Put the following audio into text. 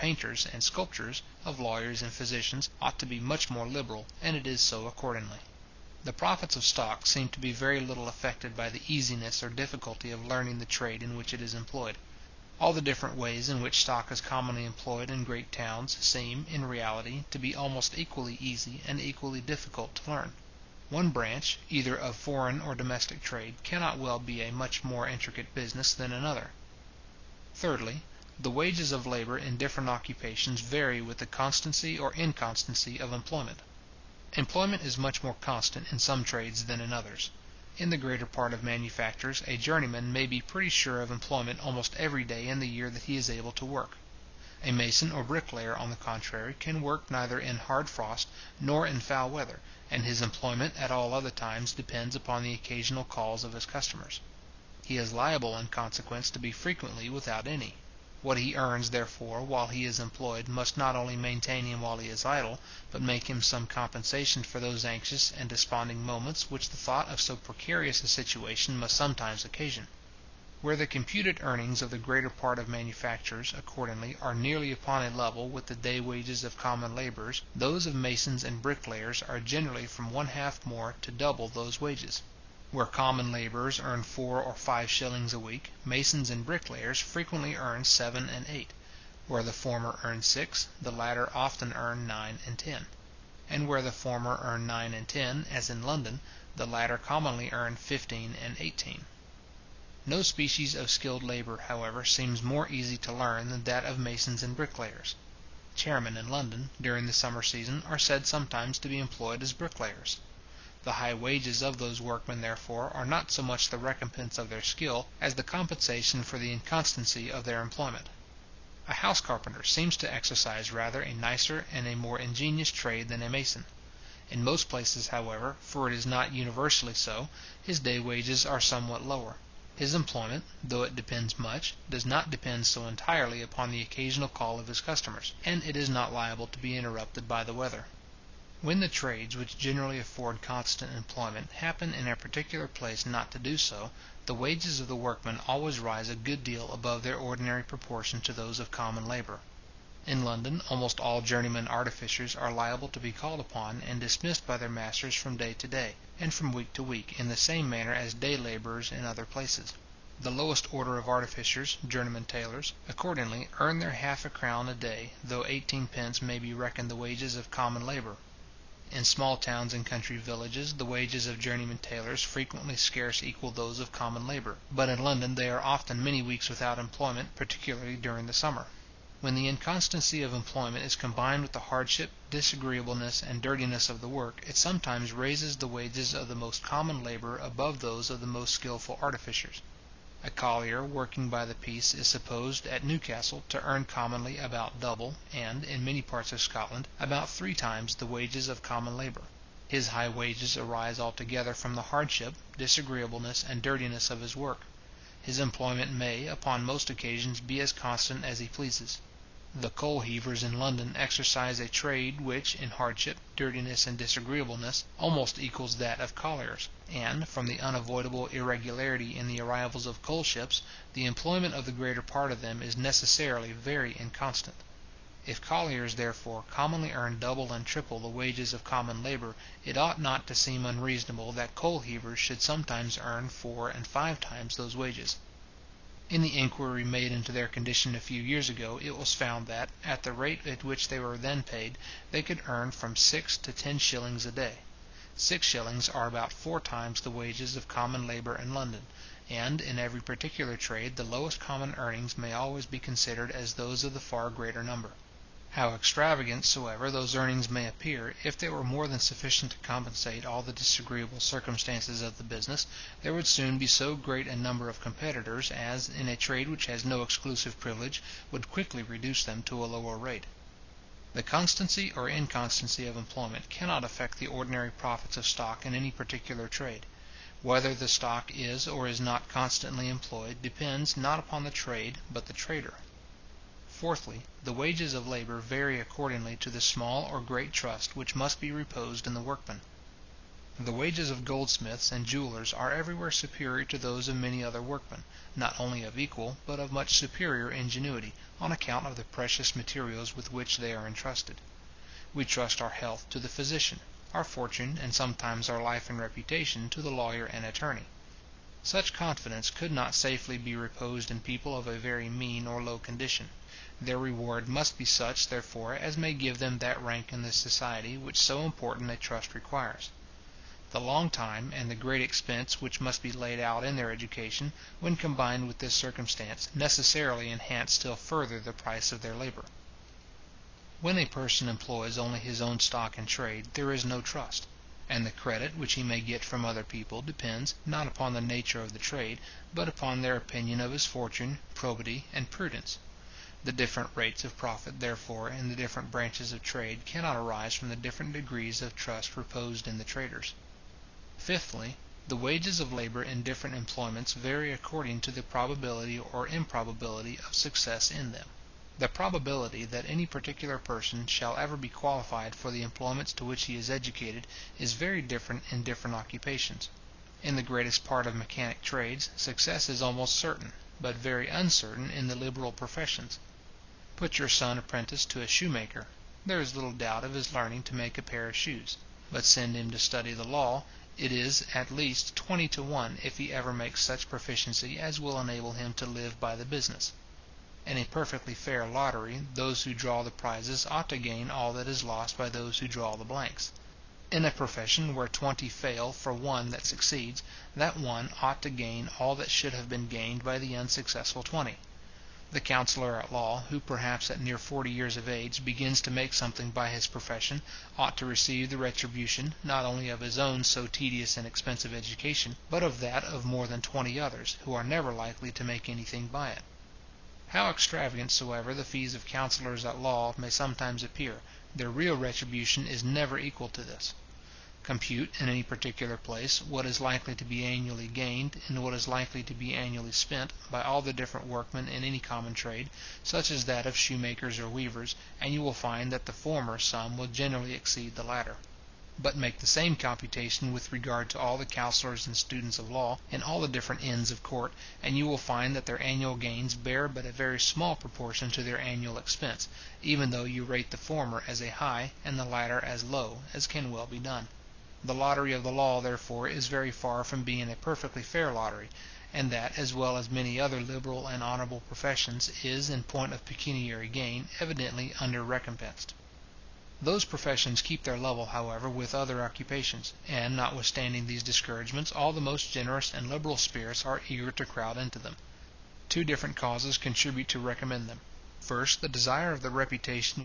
painters and sculptors, of lawyers and physicians, ought to be much more liberal, and it is so accordingly. The profits of stock seem to be very little affected by the easiness or difficulty of learning the trade in which it is employed. All the different ways in which stock is commonly employed in great towns seem, in reality, to be almost equally easy and equally difficult to learn. One branch, either of foreign or domestic trade, cannot well be a much more intricate business than another. Thirdly, the wages of labour in different occupations vary with the constancy or inconstancy of employment. Employment is much more constant in some trades than in others. In the greater part of manufactures, a journeyman may be pretty sure of employment almost every day in the year that he is able to work. A mason or bricklayer, on the contrary, can work neither in hard frost nor in foul weather, and his employment at all other times depends upon the occasional calls of his customers. He is liable, in consequence, to be frequently without any. What he earns, therefore, while he is employed, must not only maintain him while he is idle, but make him some compensation for those anxious and desponding moments which the thought of so precarious a situation must sometimes occasion. Where the computed earnings of the greater part of manufacturers, accordingly, are nearly upon a level with the day wages of common labourers, those of masons and bricklayers are generally from one half more to double those wages. Where common labourers earn 4 or 5 shillings a week, masons and bricklayers frequently earn 7 and 8. Where the former earn 6, the latter often earn 9 and 10. And where the former earn 9 and 10, as in London, the latter commonly earn 15 and 18. No species of skilled labour, however, seems more easy to learn than that of masons and bricklayers. Chairmen in London, during the summer season, are said sometimes to be employed as bricklayers. The high wages of those workmen, therefore, are not so much the recompense of their skill, as the compensation for the inconstancy of their employment. A house carpenter seems to exercise rather a nicer and a more ingenious trade than a mason. In most places, however, for it is not universally so, his day wages are somewhat lower. His employment, though it depends much, does not depend so entirely upon the occasional call of his customers, and it is not liable to be interrupted by the weather. When the trades which generally afford constant employment happen in a particular place not to do so, the wages of the workmen always rise a good deal above their ordinary proportion to those of common labour. In London, almost all journeymen artificers are liable to be called upon and dismissed by their masters from day to day, and from week to week, in the same manner as day labourers in other places. The lowest order of artificers, journeymen tailors, accordingly earn their half a crown a day, though 18 pence may be reckoned the wages of common labour. In small towns and country villages, the wages of journeymen tailors frequently scarce equal those of common labour, but in London they are often many weeks without employment, particularly during the summer. When the inconstancy of employment is combined with the hardship, disagreeableness, and dirtiness of the work, it sometimes raises the wages of the most common labour above those of the most skilful artificers. A collier working by the piece is supposed at Newcastle to earn commonly about double, and, in many parts of Scotland, about 3 times the wages of common labour. His high wages arise altogether from the hardship, disagreeableness, and dirtiness of his work. His employment may, upon most occasions, be as constant as he pleases. The coal heavers in London exercise a trade which, in hardship, dirtiness, and disagreeableness, almost equals that of colliers, and, from the unavoidable irregularity in the arrivals of coal ships, the employment of the greater part of them is necessarily very inconstant. If colliers, therefore, commonly earn double and triple the wages of common labour, it ought not to seem unreasonable that coal heavers should sometimes earn 4 and 5 times those wages. In the inquiry made into their condition a few years ago, it was found that, at the rate at which they were then paid, they could earn from 6 to 10 shillings a day. 6 shillings are about 4 times the wages of common labour in London, and, in every particular trade, the lowest common earnings may always be considered as those of the far greater number. How extravagant soever those earnings may appear, if they were more than sufficient to compensate all the disagreeable circumstances of the business, there would soon be so great a number of competitors as, in a trade which has no exclusive privilege, would quickly reduce them to a lower rate. The constancy or inconstancy of employment cannot affect the ordinary profits of stock in any particular trade. Whether the stock is or is not constantly employed depends not upon the trade, but the trader. Fourthly, the wages of labour vary accordingly to the small or great trust which must be reposed in the workmen. The wages of goldsmiths and jewellers are everywhere superior to those of many other workmen, not only of equal, but of much superior ingenuity, on account of the precious materials with which they are entrusted. We trust our health to the physician, our fortune, and sometimes our life and reputation, to the lawyer and attorney. Such confidence could not safely be reposed in people of a very mean or low condition. Their reward must be such, therefore, as may give them that rank in the society which so important a trust requires. The long time and the great expense which must be laid out in their education, when combined with this circumstance, necessarily enhance still further the price of their labour. When a person employs only his own stock in trade, there is no trust; and the credit which he may get from other people depends, not upon the nature of the trade, but upon their opinion of his fortune, probity, and prudence. The different rates of profit, therefore, in the different branches of trade cannot arise from the different degrees of trust reposed in the traders. Fifthly, the wages of labour in different employments vary according to the probability or improbability of success in them. The probability that any particular person shall ever be qualified for the employments to which he is educated is very different in different occupations. In the greatest part of mechanic trades, success is almost certain, but very uncertain in the liberal professions. Put your son apprentice to a shoemaker. There is little doubt of his learning to make a pair of shoes. But send him to study the law, it is at least 20 to 1 if he ever makes such proficiency as will enable him to live by the business. In a perfectly fair lottery, those who draw the prizes ought to gain all that is lost by those who draw the blanks. In a profession where 20 fail for one that succeeds, that one ought to gain all that should have been gained by the unsuccessful 20. The counsellor at law, who perhaps at near 40 years of age begins to make something by his profession, ought to receive the retribution, not only of his own so tedious and expensive education, but of that of more than 20 others, who are never likely to make anything by it. How extravagant soever the fees of counsellors at law may sometimes appear, their real retribution is never equal to this. Compute, in any particular place, what is likely to be annually gained, and what is likely to be annually spent, by all the different workmen in any common trade, such as that of shoemakers or weavers, and you will find that the former sum will generally exceed the latter. But make the same computation with regard to all the counsellors and students of law, in all the different inns of court, and you will find that their annual gains bear but a very small proportion to their annual expense, even though you rate the former as a high, and the latter as low, as can well be done. The lottery of the law, therefore, is very far from being a perfectly fair lottery, and that, as well as many other liberal and honourable professions, is, in point of pecuniary gain, evidently under-recompensed. Those professions keep their level, however, with other occupations, and, notwithstanding these discouragements, all the most generous and liberal spirits are eager to crowd into them. Two different causes contribute to recommend them. First, the desire of the reputation